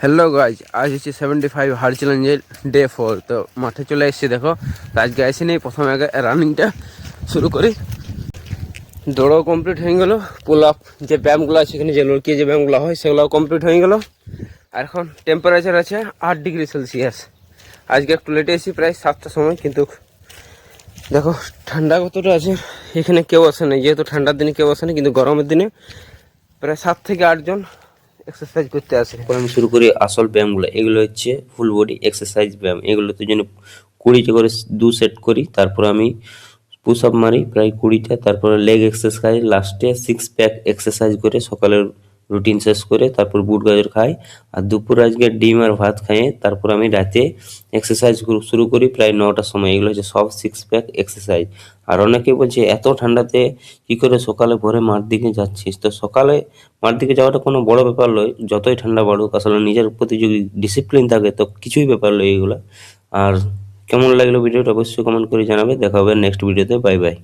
Hello guys, আজ হচ্ছে 75 hard চ্যালেঞ্জের ডে 4। তো মাঠে চলে এসেছি, দেখো। তো আজকে আসি নেই, প্রথমে আগে রানিংটা শুরু করি। দৌড়ও কমপ্লিট হয়ে গেলো, পুল আপ যে ব্যায়ামগুলো আছে এখানে, যে লড়কিয়ে যে ব্যায়ামগুলো হয় সেগুলো কমপ্লিট হয়ে গেলো। আর এখন টেম্পারেচার আছে 8 ডিগ্রি সেলসিয়াস। আজকে একটু লেটে এসেছি, প্রায় 7টার সময়, কিন্তু দেখো ঠান্ডা কতটা আছে। এখানে কেউ আসে না, যেহেতু ঠান্ডার দিনে কেউ আসে না, কিন্তু গরমের দিনে প্রায় 7 থেকে 8 জন এক্সারসাইজ করতে আসে। এখন আমি শুরু করি আসল ব্যায়ামগুলো। এগুলো হচ্ছে ফুল বডি এক্সারসাইজ ব্যায়াম। এগুলোতে জন্য 20টা করে 2 সেট করি। তারপর আমি পুশ আপ মারি প্রায় 20টা। তারপরে লেগ এক্সারসাইজ, লাস্টে 6 প্যাক এক্সারসাইজ করে সকালের রুটিন শেষ করে তারপর বুট গাজর খাই। আর দুপুরে আজকে ডিম আর ভাত খাইয়ে তারপর আমি রাতে এক্সারসাইজ শুরু করি প্রায় 9টার সময়। এগুলো হচ্ছে সব 6 প্যাক এক্সারসাইজ। আর অনেকে বলছে এত ঠান্ডাতে কি করে সকালে ভোরে মাঠ দিকে যাচ্ছিস? তো সকালে মাঠ দিকে যাওয়াটা কোনো বড় ব্যাপার নয়, যতই ঠান্ডা বাড়ুক। আসলে নিজের প্রতি যদি ডিসিপ্লিন থাকে তো কিছুই ব্যাপার নয় এগুলো। আর কেমন লাগলো ভিডিওটা অবশ্যই কমেন্ট করে জানাবে। দেখা হবে নেক্সট ভিডিওতে। Bye bye.